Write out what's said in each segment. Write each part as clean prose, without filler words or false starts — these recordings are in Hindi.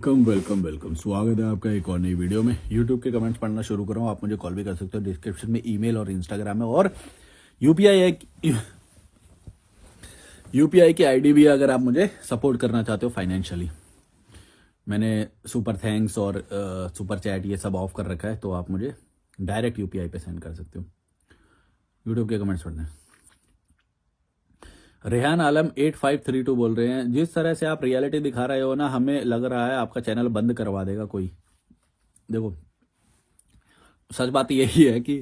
वेलकम वेलकम वेलकम, स्वागत है आपका एक और नई वीडियो में। यूट्यूब के कमेंट्स पढ़ना शुरू कर रहा हूँ। आप मुझे कॉल भी कर सकते हो, डिस्क्रिप्शन में ईमेल और इंस्टाग्राम है, और यूपीआई की आईडी भी है अगर आप मुझे सपोर्ट करना चाहते हो फाइनेंशियली। मैंने सुपर थैंक्स और सुपर चैट ये सब ऑफ कर रखा है, तो आप मुझे डायरेक्ट यूपीआई पे सेंड कर सकते हो। यूट्यूब के कमेंट्स पढ़ना है। रेहान आलम 8532 बोल रहे हैं, जिस तरह से आप रियलिटी दिखा रहे हो ना, हमें लग रहा है आपका चैनल बंद करवा देगा कोई। देखो, सच बात यही है कि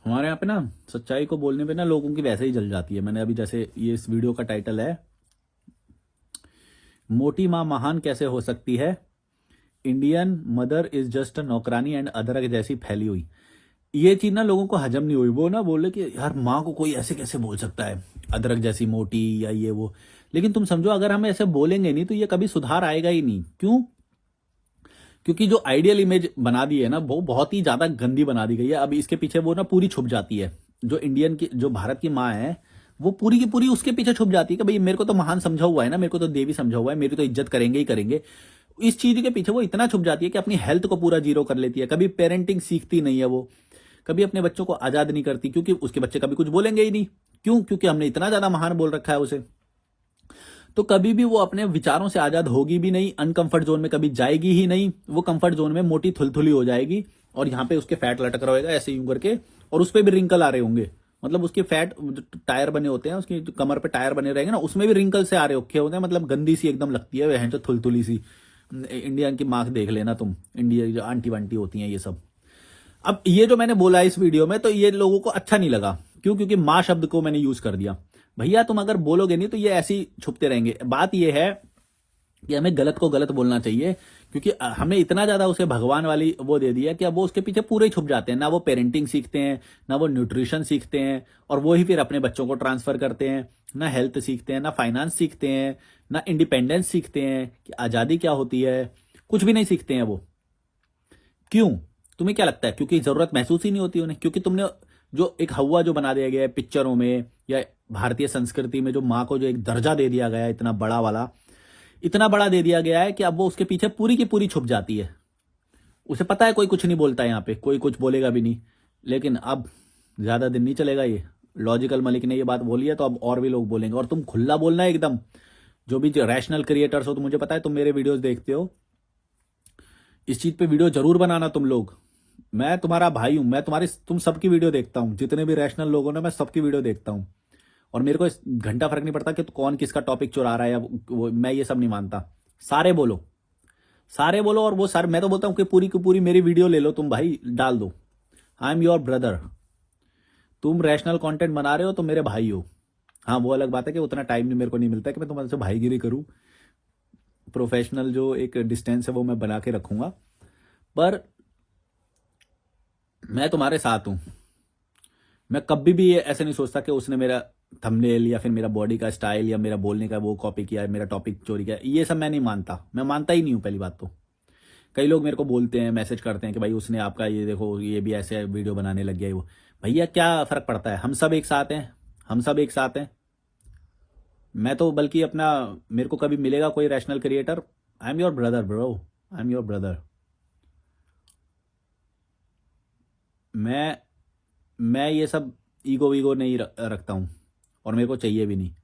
हमारे यहाँ पे ना सच्चाई को बोलने पे ना लोगों की वैसे ही जल जाती है। मैंने अभी जैसे ये इस वीडियो का टाइटल है, मोटी माँ महान कैसे हो सकती है, Indian mother is just a नौकरानी एंड अदरक जैसी फैली हुई। ये चीज ना लोगों को हजम नहीं हुई। वो ना बोले कि यार माँ को कोई ऐसे कैसे बोल सकता है, अदरक जैसी मोटी या ये वो। लेकिन तुम समझो, अगर हम ऐसे बोलेंगे नहीं तो ये कभी सुधार आएगा ही नहीं। क्यों? क्योंकि जो आइडियल इमेज बना दी है ना, वो बहुत ही ज्यादा गंदी बना दी गई है। अब इसके पीछे वो ना पूरी छुप जाती है। जो इंडियन की, जो भारत की माँ है, वो पूरी की पूरी उसके पीछे छुप जाती है कि भाई मेरे को तो महान समझा हुआ है ना, मेरे को तो देवी समझा हुआ है, मेरी तो इज्जत करेंगे ही करेंगे। इस चीज के पीछे वो इतना छुप जाती है कि अपनी हेल्थ को पूरा जीरो कर लेती है। कभी पेरेंटिंग सीखती नहीं है वो, कभी अपने बच्चों को आजाद नहीं करती, क्योंकि उसके बच्चे कभी कुछ बोलेंगे ही नहीं। क्यों? क्योंकि हमने इतना ज्यादा महान बोल रखा है उसे। तो कभी भी वो अपने विचारों से आजाद होगी भी नहीं, अनकंफर्ट जोन में कभी जाएगी ही नहीं। वो कंफर्ट जोन में मोटी थुलथुली हो जाएगी, और यहाँ पे उसके फैट लटक रहा होगा ऐसे यूं करके, और उस पर भी रिंकल आ रहे होंगे। मतलब उसके फैट टायर बने होते हैं, उसकी कमर पे टायर बने रहेंगे ना, उसमें भी रिंकल से आ रहे होखे होते हैं। मतलब गंदी सी एकदम लगती है वह, जो थुलथुली सी। इंडिया की मार्क देख लेना तुम, इंडिया जो आंटी वांटी होती हैं ये सब। अब ये जो मैंने बोला इस वीडियो में, तो ये लोगों को अच्छा नहीं लगा। क्यों? क्योंकि माँ शब्द को मैंने यूज कर दिया। भैया तुम अगर बोलोगे नहीं तो ये ऐसे ही छुपते रहेंगे। बात ये है कि हमें गलत को गलत बोलना चाहिए, क्योंकि हमने इतना ज्यादा उसे भगवान वाली वो दे दिया कि अब वो उसके पीछे पूरे ही छुप जाते हैं। ना वो पेरेंटिंग सीखते हैं, ना वो न्यूट्रिशन सीखते हैं, और वो ही फिर अपने बच्चों को ट्रांसफर करते हैं। ना हेल्थ सीखते हैं, ना फाइनेंस सीखते हैं, ना इंडिपेंडेंस सीखते हैं कि आजादी क्या होती है। कुछ भी नहीं सीखते हैं वो। क्यों? तुम्हें क्या लगता है? क्योंकि जरूरत महसूस ही नहीं होती उन्हें। क्योंकि तुमने जो एक हवा जो बना दिया गया है पिक्चरों में या भारतीय संस्कृति में, जो माँ को जो एक दर्जा दे दिया गया है, इतना बड़ा वाला, इतना बड़ा दे दिया गया है कि अब वो उसके पीछे पूरी की पूरी छुप जाती है। उसे पता है कोई कुछ नहीं बोलता है, यहाँ पे कोई कुछ बोलेगा भी नहीं। लेकिन अब ज्यादा दिन नहीं चलेगा ये। लॉजिकल मलिक ने ये बात बोली है, तो अब और भी लोग बोलेंगे। और तुम खुला बोलना है एकदम। जो भी रैशनल क्रिएटर्स हो, तो मुझे पता है तुम मेरे वीडियोस देखते हो, इस चीज पे वीडियो जरूर बनाना तुम लोग। मैं तुम्हारा भाई हूं, मैं तुम सबकी वीडियो देखता हूं। जितने भी रैशनल लोग हो ना, मैं सबकी वीडियो देखता हूं। और मेरे को इस घंटा फर्क नहीं पड़ता कि कौन किसका टॉपिक चुरा रहा है या मैं ये सब नहीं मानता। सारे बोलो, सारे बोलो। और वो सारे, मैं तो बोलता हूं कि पूरी की पूरी मेरी वीडियो ले लो तुम भाई, डाल दो। I am your brother. तुम रैशनल कंटेंट बना रहे हो तो मेरे भाई हो। हाँ, वो अलग बात है कि उतना टाइम नहीं मेरे को नहीं मिलता कि मैं तुम्हारे भाईगिरी करूं। प्रोफेशनल जो एक डिस्टेंस है वो मैं बना के रखूंगा, पर मैं तुम्हारे साथ हूं। मैं कभी भी ये ऐसे नहीं सोचता कि उसने मेरा थंबनेल या फिर मेरा बॉडी का स्टाइल या मेरा बोलने का वो कॉपी किया है, मेरा टॉपिक चोरी किया है। ये सब मैं नहीं मानता, मैं मानता ही नहीं हूं पहली बात तो। कई लोग मेरे को बोलते हैं, मैसेज करते हैं कि भाई उसने आपका ये देखो, ये भी ऐसे वीडियो बनाने लग गया है वो। भैया क्या फर्क पड़ता है, हम सब एक साथ हैं। हम सब एक साथ हैं। मैं तो बल्कि अपना, मेरे को कभी मिलेगा कोई rational creator, I am your brother bro, I am your brother. मैं मैं ये सब ईगो वीगो नहीं रखता हूँ, और मेरे को चाहिए भी नहीं।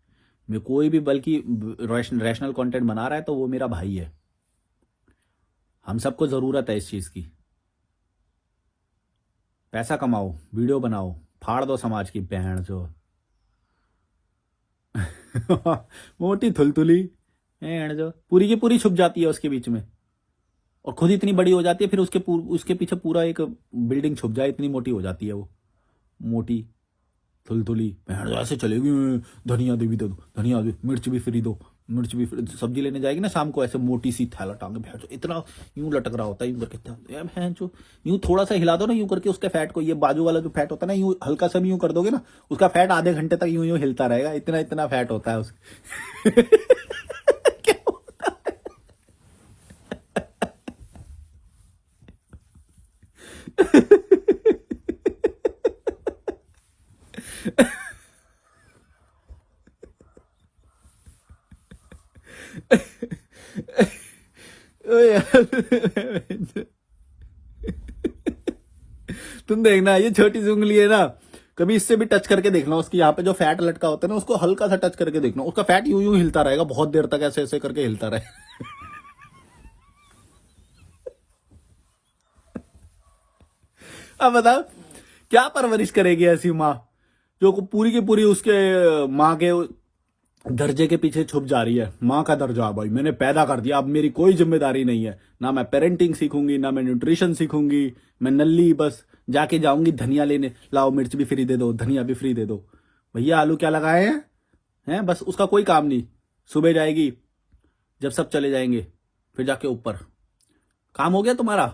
मैं कोई भी बल्कि रैशनल कंटेंट बना रहा है तो वो मेरा भाई है। हम सबको जरूरत है इस चीज की। पैसा कमाओ, वीडियो बनाओ, फाड़ दो समाज की बहन जो। मोटी थुलथुली बहन जो पूरी की पूरी छुप जाती है उसके बीच में, और खुद इतनी बड़ी हो जाती है, फिर उसके पीछे पूरा एक बिल्डिंग छुप जाए, इतनी मोटी हो जाती है वो। मोटी थुलथुली बहन जो ऐसे चलेगी, धनिया दे भी दे दो, धनिया दे, मिर्च भी फ्री दो, मिर्च भी फ्री। सब्जी लेने जाएगी ना शाम को, ऐसे मोटी सी थैला टांगे बहन जो, इतना यूं लटक रहा होता है यूं करके। यार बहन जो, यूं थोड़ा सा हिला दो ना यूं करके उसके फैट को, ये बाजू वाला जो फैट होता है ना, यूं हल्का सा भी यूं कर दोगे ना, उसका फैट आधे घंटे तक यूं यूं हिलता रहेगा। इतना इतना फैट होता है उसके। क्या होता है? तुम देखना, ये छोटी सी उंगली है ना, कभी इससे भी टच करके देखना, उसकी यहाँ पे जो फैट लटका होता है ना, उसको हल्का सा टच करके देखना, उसका फैट यूं यूं हिलता रहेगा बहुत देर तक, ऐसे ऐसे करके हिलता रहे। अब बताओ क्या परवरिश करेगी ऐसी माँ, जो पूरी की पूरी उसके माँ के दर्जे के पीछे छुप जा रही है। माँ का दर्जा, भाई मैंने पैदा कर दिया, अब मेरी कोई जिम्मेदारी नहीं है, ना मैं पेरेंटिंग सीखूंगी, ना मैं न्यूट्रिशन सीखूंगी, मैं नल्ली बस जाके जाऊंगी धनिया लेने, लाओ मिर्च भी फ्री दे दो, धनिया भी फ्री दे दो। भैया आलू क्या लगाए हैं बस उसका कोई काम नहीं। सुबह जाएगी, जब सब चले जाएंगे फिर जाके ऊपर, काम हो गया तुम्हारा,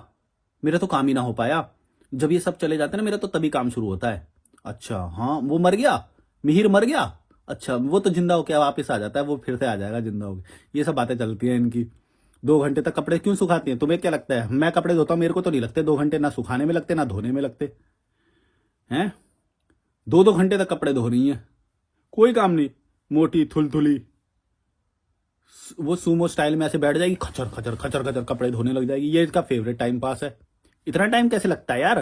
मेरा तो काम ही ना हो पाया। जब ये सब चले जाते हैं ना, मेरा तो तभी काम शुरू होता है। अच्छा हाँ, वो मर गया, मिहिर मर गया, अच्छा वो तो जिंदा होके वापस आ जाता है, वो फिर से आ जाएगा जिंदा होके। ये सब बातें चलती हैं इनकी। 2 घंटे तक कपड़े क्यों सुखाती हैं? तुम्हें क्या लगता है मैं कपड़े धोता हूँ? मेरे को तो नहीं लगते 2 घंटे, ना सुखाने में लगते ना धोने में लगते हैं। 2-2 घंटे तक कपड़े धो रही हैं, कोई काम नहीं। मोटी थुलथुली, वो सूमो स्टाइल में ऐसे बैठ जाएगी, खचर खचर खचर खचर कपड़े धोने लग जाएगी। ये इसका फेवरेट टाइम पास है। इतना टाइम कैसे लगता है यार,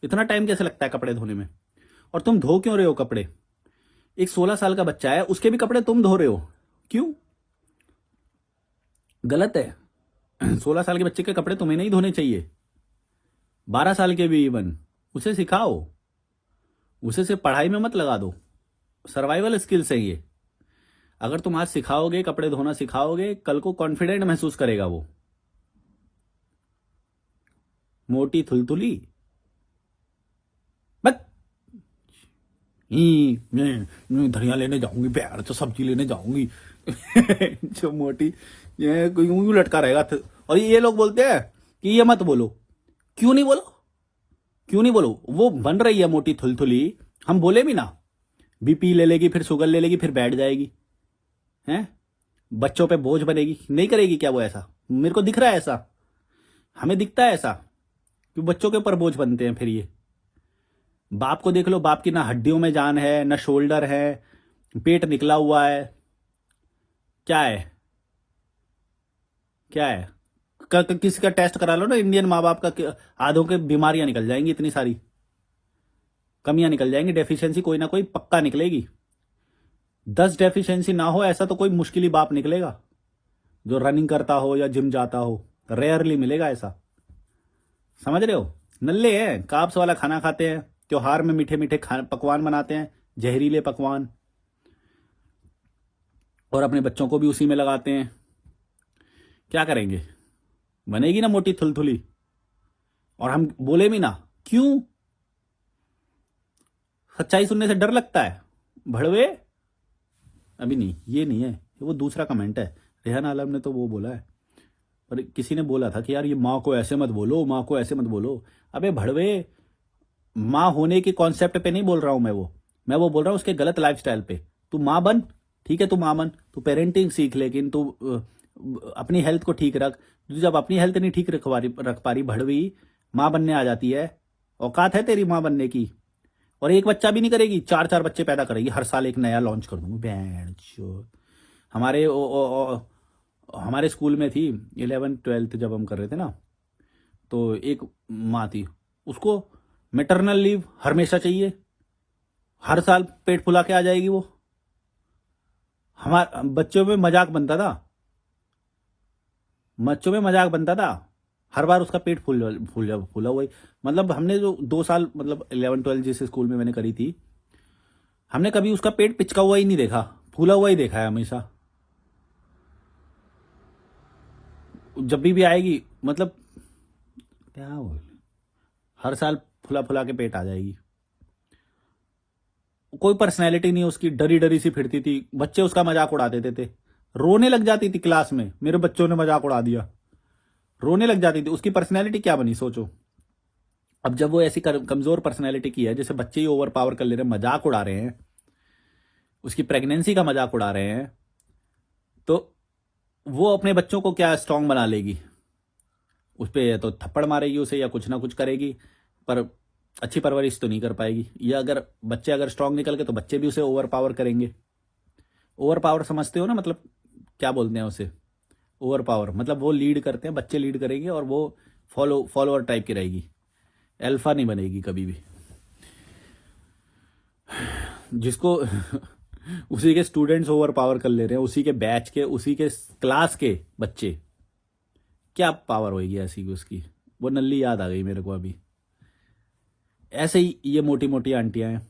इतना टाइम कैसे लगता है कपड़े धोने में? और तुम धो क्यों रहे हो कपड़े? एक 16 साल का बच्चा है, उसके भी कपड़े तुम धो रहे हो, क्यों? गलत है। 16 साल के बच्चे के कपड़े तुम्हें नहीं धोने चाहिए, 12 साल के भी इवन। उसे सिखाओ, उसे सिर्फ पढ़ाई में मत लगा दो, सर्वाइवल स्किल्स है ये। अगर तुम आज सिखाओगे, कपड़े धोना सिखाओगे, कल को कॉन्फिडेंट महसूस करेगा वो। मोटी थुलथुली, बट मैं धनिया लेने जाऊंगी, प्यार तो सब्जी लेने जाऊंगी। जो मोटी, ये कोई यूं लटका रहेगा। और ये लोग बोलते हैं कि ये मत बोलो। क्यों नहीं बोलो, क्यों नहीं बोलो? वो बन रही है मोटी थुलथुली, हम बोले भी ना, बीपी ले लेगी, फिर शुगर ले लेगी, फिर बैठ जाएगी, हैं? बच्चों पे बोझ बनेगी, नहीं करेगी क्या वो ऐसा? मेरे को दिख रहा है ऐसा, हमें दिखता है ऐसा कि बच्चों के ऊपर बोझ बनते हैं फिर ये। बाप को देख लो, बाप की ना हड्डियों में जान है, ना शोल्डर है, पेट निकला हुआ है, क्या है, क्या है? किसी का टेस्ट करा लो ना, इंडियन माँ बाप का, आधों के बीमारियां निकल जाएंगी, इतनी सारी कमियां निकल जाएंगी, डेफिशिएंसी कोई ना कोई पक्का निकलेगी। 10 डेफिशिएंसी ना हो ऐसा तो कोई मुश्किल ही बाप निकलेगा, जो रनिंग करता हो या जिम जाता हो, रेयरली मिलेगा ऐसा। समझ रहे हो? नल्ले हैं, कार्ब्स वाला खाना खाते हैं, त्योहार में मीठे मीठे पकवान बनाते हैं, जहरीले पकवान, और अपने बच्चों को भी उसी में लगाते हैं। क्या करेंगे? बनेगी ना मोटी थुलथुली, और हम बोले भी ना, क्यों? सच्चाई सुनने से डर लगता है, भड़वे? अभी नहीं, ये नहीं है, वो दूसरा कमेंट है। रेहान आलम ने तो वो बोला है, पर किसी ने बोला था कि यार ये माँ को ऐसे मत बोलो, माँ को ऐसे मत बोलो। अबे भड़वे, माँ होने के कॉन्सेप्ट पे नहीं बोल रहा हूं मैं वो बोल रहा हूं उसके गलत लाइफस्टाइल पे। तू माँ बन, ठीक है, तू माँ बन, तू पेरेंटिंग सीख, लेकिन तू अपनी हेल्थ को ठीक रख। तू जब अपनी हेल्थ नहीं ठीक रख पा रही भड़वी, माँ बनने आ जाती है, औकात है तेरी माँ बनने की? और एक बच्चा भी नहीं करेगी, 4-4 बच्चे पैदा करेगी, हर साल एक नया लॉन्च कर दूंगी, बैंड चो। हमारे हमारे स्कूल में थी 11th-12th जब हम कर रहे थे ना, तो एक माँ थी, उसको मैटरनल लीव हमेशा चाहिए, हर साल पेट फुला के आ जाएगी वो। हमारे बच्चों में मजाक बनता था, बच्चों में मजाक बनता था, हर बार उसका पेट फूला हुआ ही। मतलब हमने जो 2 साल, मतलब 11-12 जिस स्कूल में मैंने करी थी, हमने कभी उसका पेट पिचका हुआ ही नहीं देखा, फूला हुआ ही देखा है हमेशा। जब भी आएगी, मतलब क्या बोल, हर साल फुला फुला के पेट आ जाएगी। कोई पर्सनैलिटी नहीं उसकी, डरी डरी सी फिरती थी, बच्चे उसका मजाक उड़ा देते थे, रोने लग जाती थी क्लास में, मेरे बच्चों ने मजाक उड़ा दिया, रोने लग जाती थी। उसकी पर्सनैलिटी क्या बनी सोचो। अब जब वो ऐसी कमजोर पर्सनैलिटी की है, जैसे बच्चे ही ओवर पावर कर ले रहे हैं, मजाक उड़ा रहे हैं, उसकी प्रेगनेंसी का मजाक उड़ा रहे हैं, तो वो अपने बच्चों को क्या स्ट्रांग बना लेगी? उस पर या तो थप्पड़ मारेगी उसे, या कुछ ना कुछ करेगी, पर अच्छी परवरिश तो नहीं कर पाएगी। या अगर बच्चे अगर स्ट्रांग निकल गए तो बच्चे भी उसे ओवर पावर करेंगे। ओवर पावर समझते हो ना, मतलब क्या बोलते हैं उसे? ओवर पावर मतलब वो लीड करते हैं, बच्चे लीड करेंगे और वो फॉलोअर टाइप की रहेगी, अल्फा नहीं बनेगी कभी भी। जिसको उसी के स्टूडेंट्स ओवर पावर कर ले रहे हैं, उसी के बैच के, उसी के क्लास के बच्चे, क्या पावर होगी ऐसी की उसकी। वो नल्ली याद आ गई मेरे को अभी। ऐसे ही ये मोटी मोटी आंटियां हैं,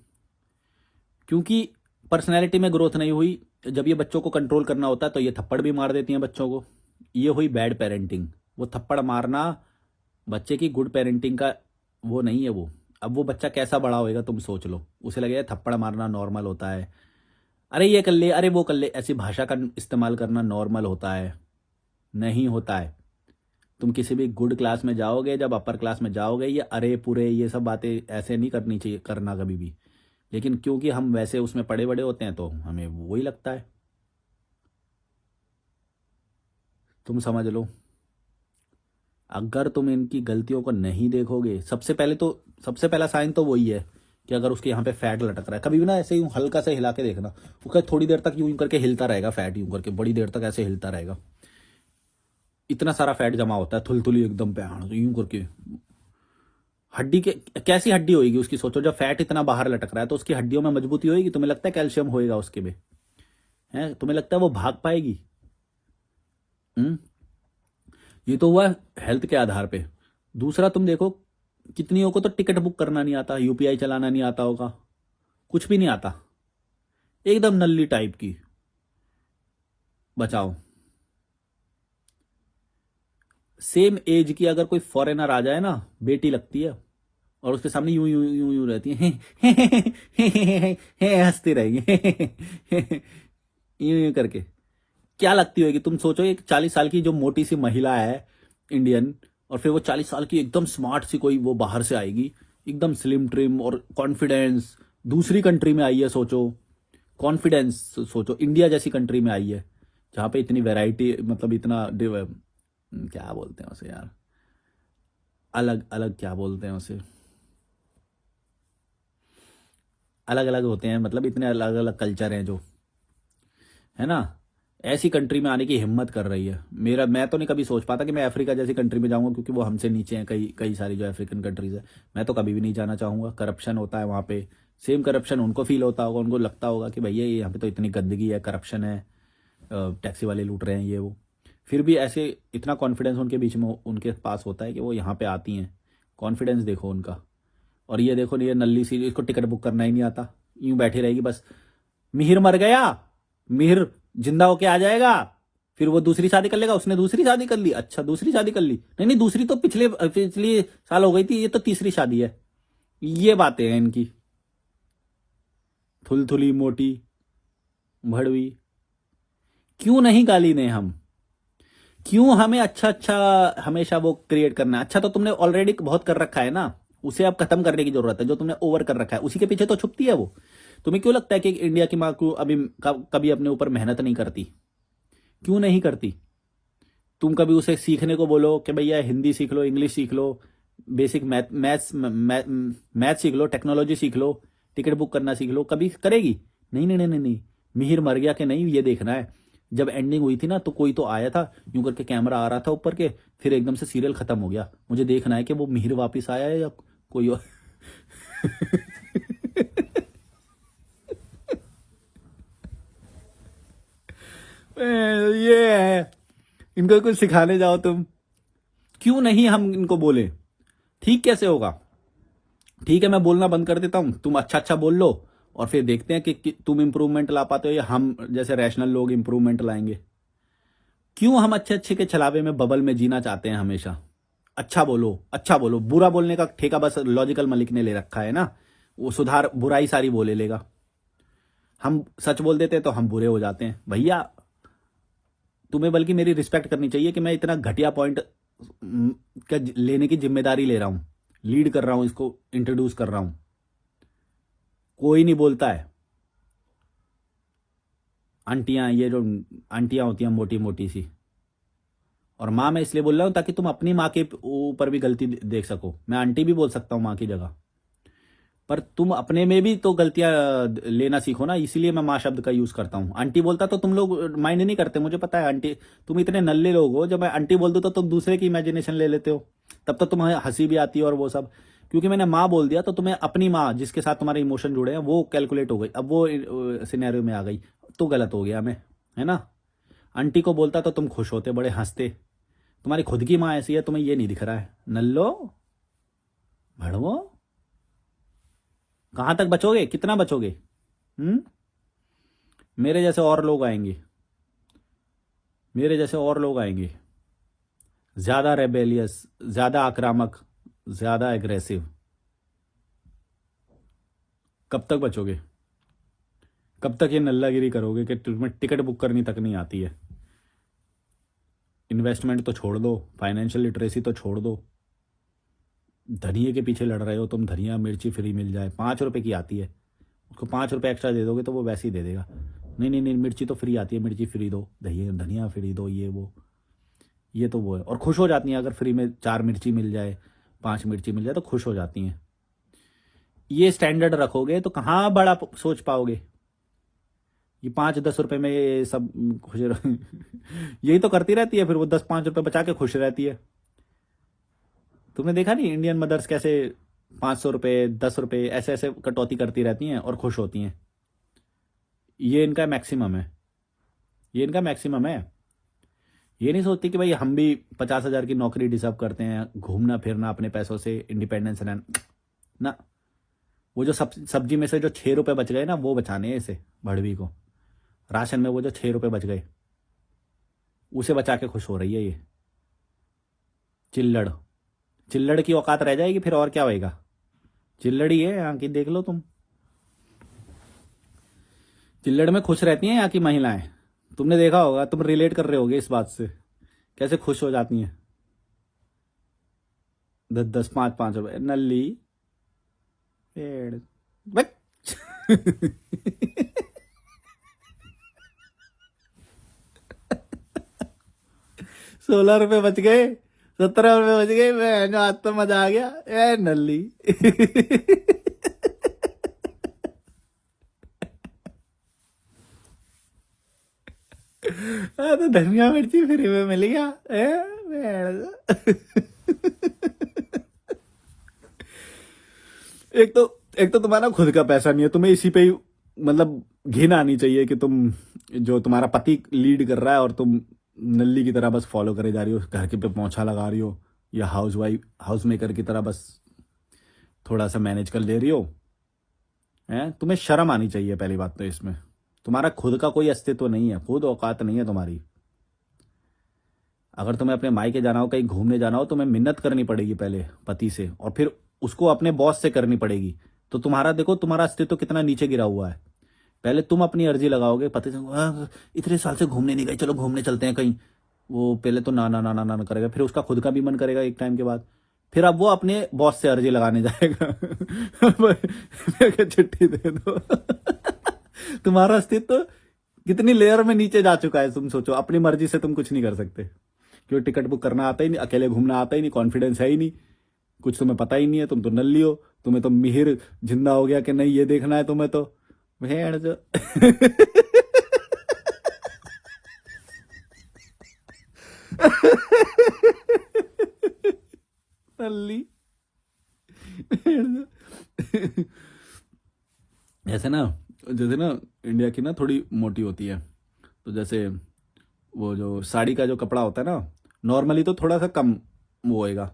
क्योंकि पर्सनैलिटी में ग्रोथ नहीं हुई। जब ये बच्चों को कंट्रोल करना होता है तो ये थप्पड़ भी मार देती हैं बच्चों को। ये हुई बैड पेरेंटिंग। वो थप्पड़ मारना बच्चे की गुड पेरेंटिंग का वो नहीं है वो। अब वो बच्चा कैसा बड़ा होएगा तुम सोच लो, उसे लगेगा थप्पड़ मारना नॉर्मल होता है, अरे ये कर ले, अरे वो कर ले, ऐसी भाषा का इस्तेमाल करना नॉर्मल होता है। नहीं होता है। तुम किसी भी गुड क्लास में जाओगे, जब अपर क्लास में जाओगे, ये अरे पूरे ये सब बातें ऐसे नहीं करनी चाहिए, करना कभी भी। लेकिन क्योंकि हम वैसे उसमें पड़े बड़े होते हैं तो हमें वही लगता है। तुम समझ लो, अगर तुम इनकी गलतियों को नहीं देखोगे, सबसे पहला साइन तो वही है कि अगर उसके यहाँ पे फैट लटक रहा है, कभी भी ना ऐसे ही हल्का से हिला के देखना, उसका थोड़ी देर तक यूं करके हिलता रहेगा, फैट यूं करके बड़ी देर तक ऐसे हिलता रहेगा, इतना सारा फैट जमा होता है, थुलथुली एकदम पे यूं करके। हड्डी के कैसी हड्डी होगी उसकी, सोचो। जब फैट इतना बाहर लटक रहा है तो उसकी हड्डियों में मजबूती होगी? तुम्हें लगता है कैल्शियम होएगा उसके में? है तुम्हें लगता है वो भाग पाएगी? हम्म ये तो हुआ हेल्थ के आधार पे। दूसरा तुम देखो, कितनियों को तो टिकट बुक करना नहीं आता, यूपीआई चलाना नहीं आता होगा, कुछ भी नहीं आता, एकदम नल्ली टाइप की। बचाओ। सेम एज की अगर कोई फॉरेनर आ जाए ना, बेटी लगती है, और उसके सामने यूं यूं यूं यूं रहती है, हंसती रहेगी यूं यूं करके। क्या लगती होगी तुम सोचो, एक 40 साल की जो मोटी सी महिला है इंडियन, और फिर वो 40 साल की एकदम स्मार्ट सी कोई वो बाहर से आएगी, एकदम स्लिम ट्रिम और कॉन्फिडेंस, दूसरी कंट्री में आई है सोचो, कॉन्फिडेंस। सोचो इंडिया जैसी कंट्री में आई है, जहाँ पे इतनी वैरायटी, मतलब इतना क्या बोलते हैं उसे यार, अलग अलग क्या बोलते हैं उसे, अलग अलग होते हैं, मतलब इतने अलग अलग कल्चर हैं जो, है ना। ऐसी कंट्री में आने की हिम्मत कर रही है। मैं तो नहीं कभी सोच पाता कि मैं अफ्रीका जैसी कंट्री में जाऊंगा, क्योंकि वो हमसे नीचे हैं कई कई सारी जो अफ्रीकन कंट्रीज है। मैं तो कभी भी नहीं जाना चाहूंगा। करप्शन होता है वहाँ पे, सेम करप्शन उनको फील होता होगा, उनको लगता होगा कि भैया ये यहाँ पे तो इतनी गंदगी है, करप्शन है, टैक्सी वाले लूट रहे हैं, ये वो। फिर भी ऐसे इतना कॉन्फिडेंस उनके बीच में उनके पास होता है कि वो यहाँ पे आती हैं। कॉन्फिडेंस देखो उनका। और ये देखो, ये नल्ली सी, इसको टिकट बुक करना ही नहीं आता, यूं बैठी रहेगी बस। मिहिर मर गया, मिहिर जिंदा होके आ जाएगा, फिर वो दूसरी शादी कर लेगा। उसने दूसरी शादी कर ली, अच्छा दूसरी शादी कर ली, नहीं नहीं दूसरी तो पिछली साल हो गई थी, ये तो तीसरी शादी है। ये बातें हैं इनकी, थुलथुली मोटी भड़वी। क्यों नहीं गाली ने हम, क्यों हमें अच्छा अच्छा हमेशा वो क्रिएट करना है? अच्छा तो तुमने ऑलरेडी बहुत कर रखा है ना, उसे अब खत्म करने की जरूरत है। जो तुमने ओवर कर रखा है उसी के पीछे तो छुपती है वो। तुम्हें क्यों लगता है कि इंडिया की माँ को अभी कभी अपने ऊपर मेहनत नहीं करती? क्यों नहीं करती? तुम कभी उसे सीखने को बोलो कि भैया हिंदी सीख लो, इंग्लिश सीख लो, बेसिक मैथ सीख लो, टेक्नोलॉजी सीख लो, टिकट बुक करना सीख लो, कभी करेगी? नहीं नहीं नहीं नहीं नहीं। मिहिर मर गया कि नहीं ये देखना है। जब एंडिंग हुई थी ना तो कोई तो आया था, यूं करके कैमरा आ रहा था ऊपर के, फिर एकदम से सीरियल खत्म हो गया। मुझे देखना है कि वो मिहिर वापिस आया है या कोई और ये है, इनको कुछ सिखाने जाओ तुम। क्यों नहीं हम इनको बोले? ठीक कैसे होगा? ठीक है मैं बोलना बंद कर देता हूं, तुम अच्छा अच्छा बोल लो, और फिर देखते हैं कि तुम इंप्रूवमेंट ला पाते हो या हम जैसे रैशनल लोग इंप्रूवमेंट लाएंगे। क्यों हम अच्छे अच्छे के छलावे में बबल में जीना चाहते हैं हमेशा? अच्छा बोलो, अच्छा बोलो। बुरा बोलने का ठेका बस लॉजिकल मलिक ने ले रखा है ना, वो सुधार बुराई सारी बोले लेगा। हम सच बोल देते हैं तो हम बुरे हो जाते हैं। भैया तुम्हें बल्कि मेरी रिस्पेक्ट करनी चाहिए कि मैं इतना घटिया पॉइंट का लेने की जिम्मेदारी ले रहा हूं, लीड कर रहा हूं, इसको इंट्रोड्यूस कर रहा हूं। कोई नहीं बोलता है। आंटियां, ये जो आंटियां होती हैं मोटी मोटी सी, और माँ मैं इसलिए बोल रहा हूं ताकि तुम अपनी माँ के ऊपर भी गलती देख सको। मैं आंटी भी बोल सकता हूं माँ की जगह। पर तुम अपने में भी तो गलतियां लेना सीखो ना, इसीलिए मैं माँ शब्द का यूज करता हूँ। आंटी बोलता तो तुम लोग माइंड नहीं करते, मुझे पता है। आंटी, तुम इतने नल्ले लोग हो, जब मैं आंटी बोल दूं तो तुम दूसरे की इमेजिनेशन ले लेते हो, तब तो तुम्हें हंसी भी आती है और वो सब। क्योंकि मैंने माँ बोल दिया तो तुम्हें अपनी माँ जिसके साथ तुम्हारे इमोशन जुड़े हैं वो कैलकुलेट हो गई, अब वो सिनेरियो में आ गई, तो गलत हो गया मैं, है ना। आंटी को बोलता तो तुम खुश होते, बड़े हंसते। तुम्हारी खुद की माँ ऐसी है, तुम्हें ये नहीं दिख रहा है, नल्लो भड़वो। कहां तक बचोगे, कितना बचोगे? हम्म। मेरे जैसे और लोग आएंगे, मेरे जैसे और लोग आएंगे, ज्यादा रेबेलियस, ज्यादा आक्रामक, ज्यादा एग्रेसिव। कब तक बचोगे? कब तक ये नल्लागिरी करोगे कि तुम्हें टिकट बुक करनी तक नहीं आती है? इन्वेस्टमेंट तो छोड़ दो, फाइनेंशियल लिटरेसी तो छोड़ दो। धनिए के पीछे लड़ रहे हो तुम, धनिया मिर्ची फ्री मिल जाए, 5 रुपए की आती है, उसको 5 रुपए एक्स्ट्रा दे दोगे तो वो वैसे ही दे देगा। नहीं नहीं नहीं, मिर्ची तो फ्री आती है, मिर्ची फ्री दो, धनिया धनिया फ्री दो, ये वो, ये तो वो है। और खुश हो जाती हैं, अगर फ्री में 4 मिर्ची मिल जाए, 5 मिर्ची मिल जाए तो खुश हो जाती हैं। ये स्टैंडर्ड रखोगे तो कहाँ बड़ा सोच पाओगे। ये 5-10 रुपए में ये सब खुश यही तो करती रहती है, फिर वो 10-5 रुपए बचा के खुश रहती है। तुमने देखा नहीं इंडियन मदर्स कैसे 500 रुपए, 10 रुपए ऐसे ऐसे कटौती करती रहती हैं और खुश होती हैं। ये इनका मैक्सिमम है, ये इनका मैक्सिमम है। ये नहीं सोचती कि भाई हम भी 50,000 की नौकरी डिजर्व करते हैं, घूमना फिरना अपने पैसों से, इंडिपेंडेंस रहना ना। वो जो सब्जी में से जो 6 रुपए बच गए ना, वो बचाने हैं इसे भड़वी को। राशन में वो जो 6 रुपए बच गए, उसे बचा के खुश हो रही है ये चिल्लड़। चिल्लड़ की औकात रह जाएगी फिर, और क्या होएगा। चिल्लड़ ही है यहाँ की, देख लो तुम। चिल्लड़ में खुश रहती हैं यहाँ की महिलाएं। तुमने देखा होगा, तुम रिलेट कर रहे होगे इस बात से, कैसे खुश हो जाती हैं। 10-10, 5-5 रुपए नल्ली पेड़ बच। 16 रुपए बच गए, 17 रुपए बच गए, मैं आज तो मजा आ गया ए नल्ली। तो धनिया मिर्ची फ्री में मिल गया ए, एक तो तुम्हारा खुद का पैसा नहीं है, तुम्हें इसी पे ही मतलब घिन आनी चाहिए कि तुम, जो तुम्हारा पति लीड कर रहा है और तुम नल्ली की तरह बस फॉलो करे जा रही हो, घर के पे पोंछा लगा रही हो, या हाउस वाइफ हाउस मेकर की तरह बस थोड़ा सा मैनेज कर ले रही हो। हैं, तुम्हें शर्म आनी चाहिए पहली बात तो इसमें। तुम्हारा खुद का कोई अस्तित्व नहीं है, खुद औकात नहीं है तुम्हारी। अगर तुम्हें अपने मायके जाना हो, कहीं घूमने जाना हो, तुम्हें मिन्नत करनी पड़ेगी पहले पति से, और फिर उसको अपने बॉस से करनी पड़ेगी। तो तुम्हारा देखो, तुम्हारा अस्तित्व कितना नीचे गिरा हुआ है। पहले तुम अपनी अर्जी लगाओगे पति से, इतने साल से घूमने नहीं गए, चलो घूमने चलते हैं कहीं। वो पहले तो ना ना ना ना ना करेगा, फिर उसका खुद का भी मन करेगा एक टाइम के बाद। फिर अब वो अपने बॉस से अर्जी लगाने जाएगा। मैं क्या, चिट्ठी दे दो। तुम्हारा अस्तित्व कितनी लेयर में नीचे जा चुका है, तुम सोचो। अपनी मर्जी से तुम कुछ नहीं कर सकते, क्यों टिकट बुक करना आता ही नहीं, अकेले घूमना आता ही नहीं, कॉन्फिडेंस है ही नहीं, कुछ तुम्हें पता ही नहीं है, तुम तो नल्ली हो। तुम्हें तो मिहिर जिंदा हो गया कि नहीं ये देखना है तुम्हें तो, भेड़ जो। नल्ली भेड़ जो। ऐसे ना, जैसे ना इंडिया की ना थोड़ी मोटी होती है, तो जैसे वो जो साड़ी का जो कपड़ा होता है ना, नॉर्मली तो थोड़ा सा कम वो होएगा,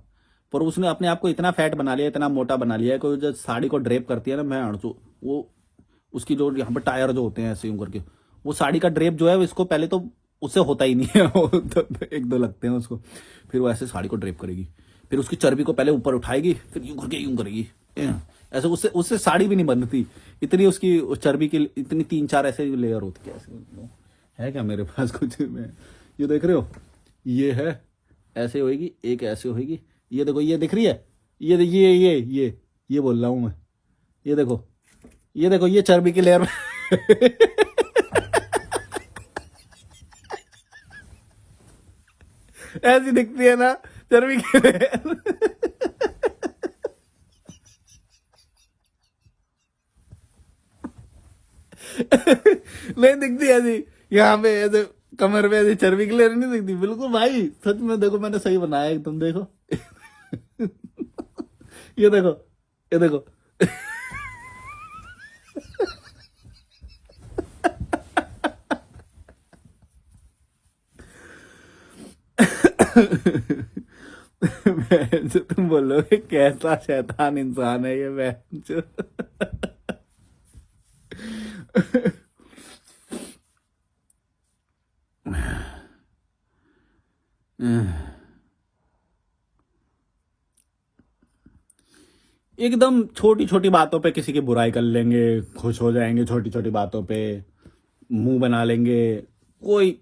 पर उसने अपने आप को इतना फैट बना लिया, इतना मोटा बना लिया है कि वो जो साड़ी को ड्रेप करती है ना, मैं अड़चू वो, उसकी जो यहाँ पर टायर जो होते हैं ऐसे यूं करके, वो साड़ी का ड्रेप जो है इसको पहले तो उससे होता ही नहीं है। वो तो एक दो लगते हैं उसको, फिर वो ऐसे साड़ी को ड्रेप करेगी, फिर उसकी चर्बी को पहले ऊपर उठाएगी, फिर यूं करके यूं करेगी, ऐसे उससे उससे साड़ी भी नहीं बनती, इतनी उसकी उस चर्बी की इतनी 3-4 ऐसे लेयर होती है। ऐसे है क्या मेरे पास कुछ में, ये देख रहे हो, ये है ऐसे होएगी, एक ऐसे होएगी, ये देखो, ये दिख रही है, ये बोल रहा हूं मैं, ये देखो, ये देखो, ये चर्बी की लेयर में। ऐसी दिखती है ना चर्बी की लेयर। नहीं दिखती ऐसी, यहाँ पे ऐसे कमर पे ऐसी चर्बी क्लियर नहीं दिखती बिल्कुल भाई, सच में। देखो मैंने सही बनाया एकदम, देखो। ये देखो, ये देखो। जो तुम बोलोगे कैसा शैतान इंसान है ये, बहन जो। एकदम छोटी छोटी बातों पे किसी की बुराई कर लेंगे, खुश हो जाएंगे छोटी छोटी बातों पे, मुंह बना लेंगे। कोई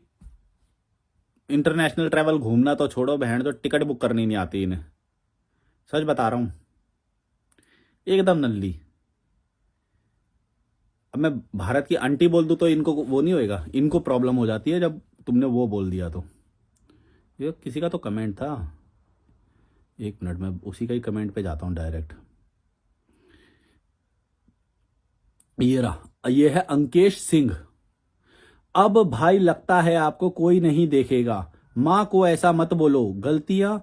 इंटरनेशनल ट्रैवल घूमना तो छोड़ो, बहन जो टिकट बुक करनी नहीं आती इन्हें, सच बता रहा हूं। एकदम नल्ली। अब मैं भारत की आंटी बोल दूं तो इनको वो नहीं होएगा, इनको प्रॉब्लम हो जाती है जब तुमने वो बोल दिया तो। ये किसी का तो कमेंट था, एक मिनट में उसी का ही कमेंट पे जाता हूं डायरेक्ट। ये रहा, ये है अंकेश सिंह। अब भाई लगता है आपको कोई नहीं देखेगा, माँ को ऐसा मत बोलो, गलतियां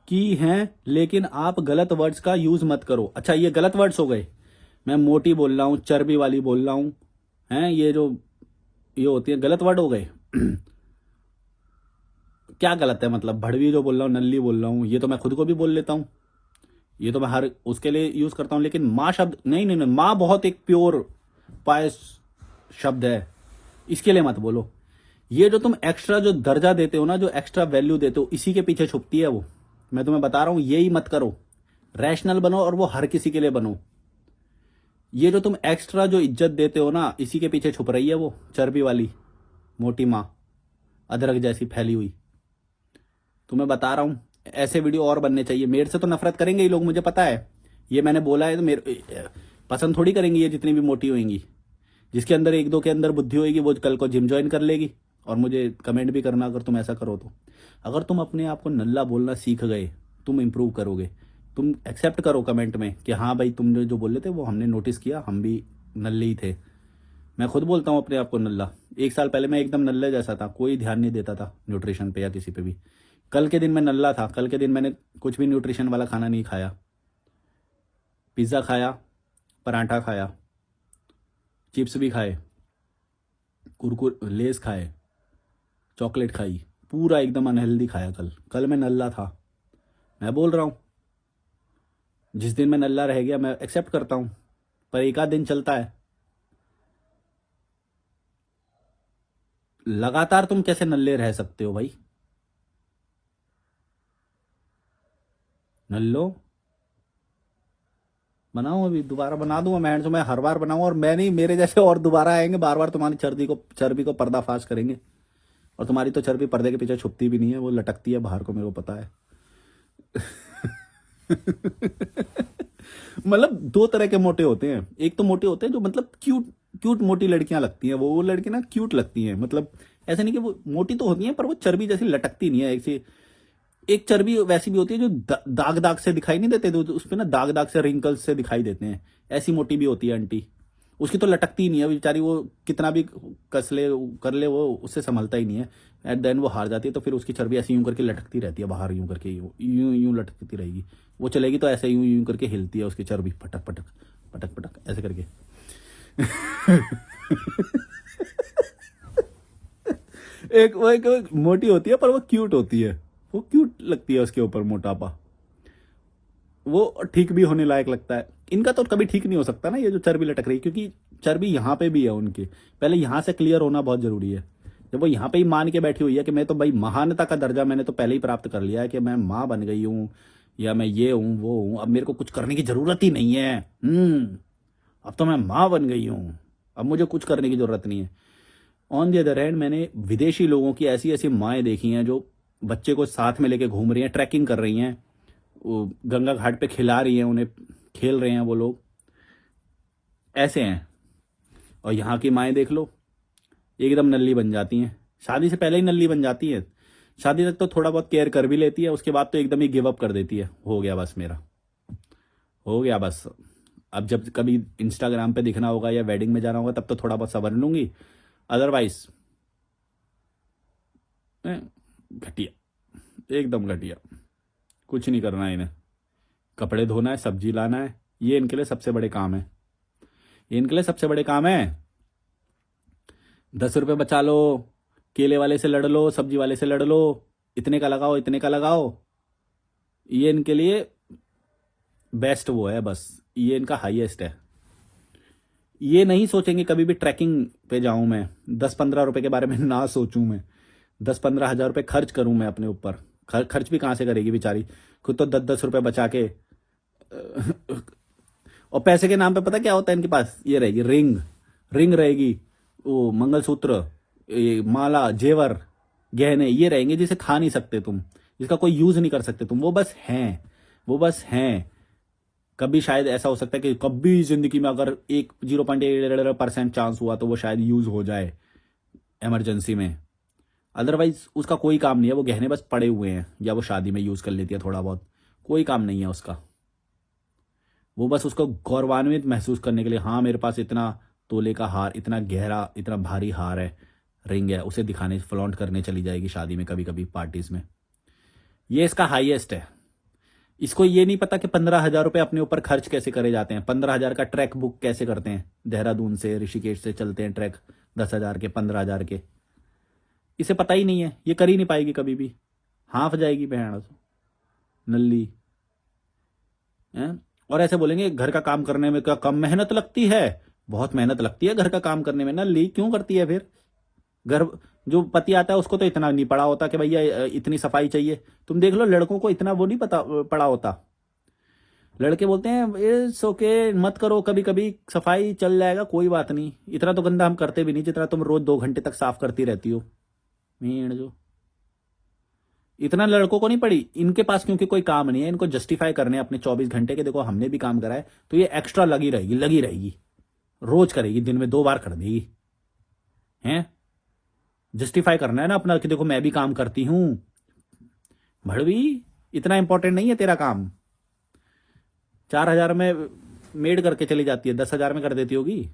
की हैं लेकिन आप गलत वर्ड्स का यूज मत करो। अच्छा ये गलत वर्ड्स हो गए, मैं मोटी बोल रहा हूं, चर्बी वाली बोल रहा हूं, हैं ये जो ये होती है गलत वर्ड हो गए। क्या गलत है मतलब, भड़वी जो बोल रहा हूँ, नल्ली बोल रहा हूँ, ये तो मैं खुद को भी बोल लेता हूँ, ये तो मैं हर उसके लिए यूज करता हूँ। लेकिन माँ शब्द नहीं, नहीं, नहीं, माँ बहुत एक प्योर पायस शब्द है, इसके लिए मत बोलो। ये जो तुम एक्स्ट्रा जो दर्जा देते हो ना, जो एक्स्ट्रा वैल्यू देते हो, इसी के पीछे छुपती है वो। मैं तुम्हें बता रहा हूं, यही मत करो, रैशनल बनो और वो हर किसी के लिए बनो। ये जो तुम एक्स्ट्रा जो इज्जत देते हो ना, इसी के पीछे छुप रही है वो चर्बी वाली मोटी माँ, अदरक जैसी फैली हुई। तुम्हें बता रहा हूं, ऐसे वीडियो और बनने चाहिए। मेरे से तो नफरत करेंगे ही लोग, मुझे पता है, ये मैंने बोला है तो मेरे पसंद थोड़ी करेंगी ये जितनी भी मोटी होंगी। जिसके अंदर एक दो के अंदर बुद्धि होगी वो कल को जिम ज्वाइन कर लेगी, और मुझे कमेंट भी करना अगर तुम ऐसा करो तो। अगर तुम अपने आप को नल्ला बोलना सीख गए, तुम इंप्रूव करोगे। तुम एक्सेप्ट करो कमेंट में कि हाँ भाई तुम जो बोल रहे थे वो हमने नोटिस किया, हम भी नल्ले ही थे। मैं खुद बोलता हूँ अपने आप को नल्ला। एक साल पहले मैं एकदम नल्ले जैसा था, कोई ध्यान नहीं देता था न्यूट्रिशन पे या किसी पे भी। कल के दिन मैं नल्ला था, कल के दिन मैंने कुछ भी न्यूट्रिशन वाला खाना नहीं खाया। पिज़्ज़ा खाया, पराठा खाया, चिप्स भी खाए, कुरकुर लेस खाए, चॉकलेट खाई, पूरा एकदम अनहेल्दी खाया। कल कल मैं नल्ला था, मैं बोल रहा हूँ। जिस दिन मैं नल्ला रह गया मैं एक्सेप्ट करता हूँ, पर एक आध दिन चलता है। लगातार तुम कैसे नल्ले रह सकते हो भाई? नल्लो बनाऊं, अभी दोबारा बना दूंगा मैं हर बार बनाऊं, और मैं नहीं, मेरे जैसे और दोबारा आएंगे बार बार तुम्हारी चर्बी को पर्दाफाश करेंगे। और तुम्हारी तो चर्बी पर्दे के पीछे छुपती भी नहीं है, वो लटकती है बाहर को, मेरे को पता है। मतलब दो तरह के मोटे होते हैं, एक तो मोटे होते हैं जो मतलब क्यूट क्यूट मोटी लड़कियां लगती हैं, वो लड़की ना क्यूट लगती हैं, मतलब ऐसा नहीं कि वो मोटी तो होती हैं पर वो चर्बी जैसी लटकती नहीं है। ऐसी एक चर्बी वैसी भी होती है जो दाग दाग से दिखाई नहीं देते, तो उस पे ना दाग दाग से रिंकल्स से दिखाई देते हैं। ऐसी मोटी भी होती है आंटी, उसकी तो लटकती ही नहीं है बेचारी, वो कितना भी कस ले कर ले वो उससे संभलता ही नहीं है। एट द एंड वो हार जाती है, तो फिर उसकी चर्बी ऐसी यूं करके लटकती रहती है बाहर, यूं करके यूं यूं यूं लटकती रहेगी। वो चलेगी तो ऐसे यूं यूं करके हिलती है उसकी चर्बी, पटक पटक पटक पटक ऐसे करके। एक मोटी होती है पर वो क्यूट होती है, वो क्यूट लगती है उसके ऊपर मोटापा, वो ठीक भी होने लायक लगता है। इनका तो कभी ठीक नहीं हो सकता ना, ये जो चर्बी लटक रही है, क्योंकि चर्बी यहाँ पे भी है उनकी। पहले यहाँ से क्लियर होना बहुत जरूरी है। जब वो यहाँ पे ही मान के बैठी हुई है कि मैं तो भाई महानता का दर्जा मैंने तो पहले ही प्राप्त कर लिया है, कि मैं माँ बन गई हूँ या मैं ये हूँ वो हूँ, अब मेरे को कुछ करने की जरूरत ही नहीं है। अब तो मैं माँ बन गई हूँ, अब मुझे कुछ करने की जरूरत नहीं है। ऑन द अदर हैंड मैंने विदेशी लोगों की ऐसी ऐसी माएँ देखी हैं जो बच्चे को साथ में लेके घूम रही हैं, ट्रैकिंग कर रही हैं, वो गंगा घाट पे खिला रही हैं उन्हें, खेल रहे हैं वो लोग, ऐसे हैं। और यहाँ की माएँ देख लो, एकदम नल्ली बन जाती हैं, शादी से पहले ही नल्ली बन जाती है। शादी तक तो थोड़ा बहुत केयर कर भी लेती है, उसके बाद तो एकदम ही गिव अप कर देती है, हो गया बस मेरा, हो गया बस, अब जब कभी इंस्टाग्राम पे दिखना होगा या वेडिंग में जाना होगा तब तो थोड़ा बहुत सवर लूंगी, अदरवाइज घटिया, एकदम घटिया। कुछ नहीं करना है इन्हें, कपड़े धोना है, सब्जी लाना है, ये इनके लिए सबसे बड़े काम है। ये इनके लिए सबसे बड़े काम है। 10 रुपये बचा लो, केले वाले से लड़ लो, सब्जी वाले से लड़ लो, इतने का लगाओ, इतने का लगाओ। ये इनके लिए बेस्ट वो है, बस ये इनका हाईएस्ट है। ये नहीं सोचेंगे कभी भी ट्रैकिंग पे जाऊं मैं, 10-15 रुपए के बारे में ना सोचूं मैं, 10-15 हज़ार रुपये खर्च करूं मैं अपने ऊपर। खर्च भी कहाँ से करेगी बेचारी, खुद तो 10-10 रुपये बचा के। और पैसे के नाम पे पता क्या होता है इनके पास, ये रहेगी रिंग, रिंग रहेगी, वो मंगलसूत्र, ये माला, जेवर, गहने, ये रहेंगे जिसे खा नहीं सकते तुम, जिसका कोई यूज नहीं कर सकते तुम, वो बस हैं, वो बस हैं। कभी शायद ऐसा हो सकता है कि कभी जिंदगी में अगर 0.8% चांस हुआ तो वो शायद यूज हो जाए इमरजेंसी में, अदरवाइज उसका कोई काम नहीं है। वो गहने बस पड़े हुए हैं, या वो शादी में यूज कर लेती है थोड़ा बहुत, कोई काम नहीं है उसका। वो बस उसको गौरवान्वित महसूस करने के लिए, हाँ मेरे पास इतना तोले का हार, इतना गहरा, इतना भारी हार है, रिंग है, उसे दिखाने, फ्लॉन्ट करने चली जाएगी शादी में, कभी कभी पार्टीज में। ये इसका हाईएस्ट है। इसको ये नहीं पता कि 15,000 रुपये अपने ऊपर खर्च कैसे करे जाते हैं, 15,000 का ट्रैक बुक कैसे करते हैं, देहरादून से ऋषिकेश से चलते हैं ट्रैक 10,000 के, 15,000 के। इसे पता ही नहीं है, ये कर ही नहीं पाएगी कभी भी, हाँफ जाएगी बहन नल्ली है। और ऐसे बोलेंगे घर का काम करने में क्या कम मेहनत लगती है, बहुत मेहनत लगती है घर का काम करने में। नल्ली क्यों करती है फिर, घर जो पति आता है उसको तो इतना नहीं पड़ा होता कि भैया इतनी सफाई चाहिए। तुम देख लो लड़कों को इतना वो नहीं पड़ा होता। लड़के बोलते हैं इट्स ओके, मत करो, कभी कभी सफाई चल जाएगा, कोई बात नहीं, इतना तो गंदा हम करते भी नहीं जितना तुम रोज 2 घंटे तक साफ करती रहती हो। मीण जो इतना लड़कों को नहीं पड़ी, इनके पास क्योंकि कोई काम नहीं है, इनको जस्टिफाई करने अपने 24 घंटे के, देखो हमने भी काम करा है, तो ये एक्स्ट्रा लगी रहेगी, रोज करेगी, दिन में 2 बार कर देगी। हैं, जस्टिफाई करना है ना अपना कि देखो मैं भी काम करती हूं। भड़वी, इतना इंपॉर्टेंट नहीं है तेरा काम। 4,000 में मेड करके चली जाती है, 10,000 में कर देती होगी,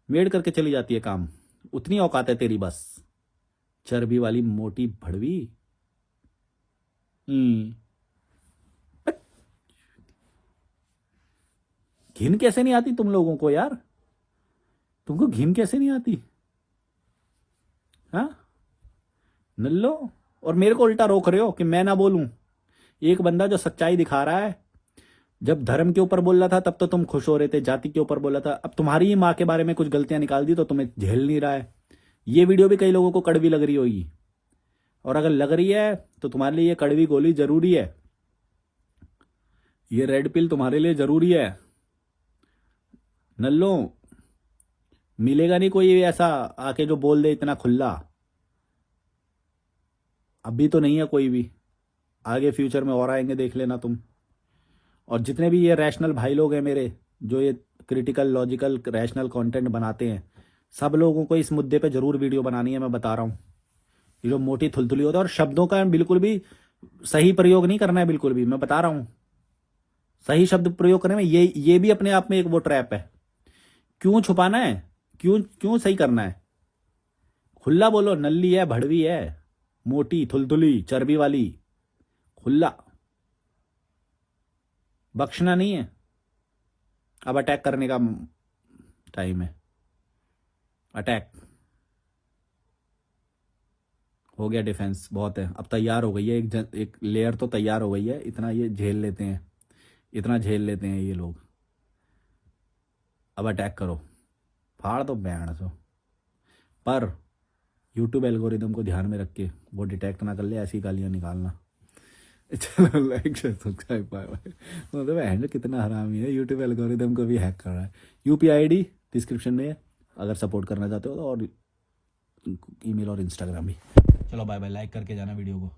मेड करके चली जाती है काम, उतनी औकात है तेरी बस, चर्बी वाली मोटी भड़वी। घिन कैसे नहीं आती तुम लोगों को यार, तुमको घिन कैसे नहीं आती, हाँ नल्लो। और मेरे को उल्टा रोक रहे हो कि मैं ना बोलूं। एक बंदा जो सच्चाई दिखा रहा है, जब धर्म के ऊपर बोल रहा था तब तो तुम खुश हो रहे थे, जाति के ऊपर बोला था, अब तुम्हारी ही माँ के बारे में कुछ गलतियां निकाल दी तो तुम्हें झेल नहीं रहा है। ये वीडियो भी कई लोगों को कड़वी लग रही होगी, और अगर लग रही है तो तुम्हारे लिए ये कड़वी गोली जरूरी है, ये रेड पिल तुम्हारे लिए जरूरी है। नल्लो, मिलेगा नहीं कोई ऐसा आके जो बोल दे इतना खुला, अभी तो नहीं है कोई भी, आगे फ्यूचर में और आएंगे, देख लेना तुम। और जितने भी ये रैशनल भाई लोग हैं मेरे, जो ये क्रिटिकल लॉजिकल रैशनल कंटेंट बनाते हैं, सब लोगों को इस मुद्दे पे जरूर वीडियो बनानी है। मैं बता रहा हूँ, ये जो मोटी थुलथुली होता है, और शब्दों का बिल्कुल भी सही प्रयोग नहीं करना है, बिल्कुल भी, मैं बता रहा हूँ। सही शब्द प्रयोग करने में ये भी अपने आप में एक वो ट्रैप है। क्यों छुपाना है, क्यों सही करना है, खुला बोलो। नल्ली है, भड़वी है, मोटी थुलथुली चर्बी वाली, खुला, बख्शना नहीं है। अब अटैक करने का टाइम है, अटैक हो गया, डिफेंस बहुत है, अब तैयार हो गई है, एक लेयर तो तैयार हो गई है। इतना ये झेल लेते हैं, इतना झेल लेते हैं ये लोग, अब अटैक करो, फाड़ दो बैंड सो। पर यूट्यूब एल्गोरिदम को ध्यान में रख के वो डिटेक्ट ना कर ले ऐसी गालियां निकालना। चलो like share subscribe, bye bye. मतलब हैंडल कितना हरामी है, यूट्यूब एल्गोरिदम को भी हैक कर रहा है। UPI ID डिस्क्रिप्शन में है, अगर सपोर्ट करना चाहते हो तो, और ईमेल और इंस्टाग्राम भी। चलो बाय बाय, लाइक करके जाना वीडियो को।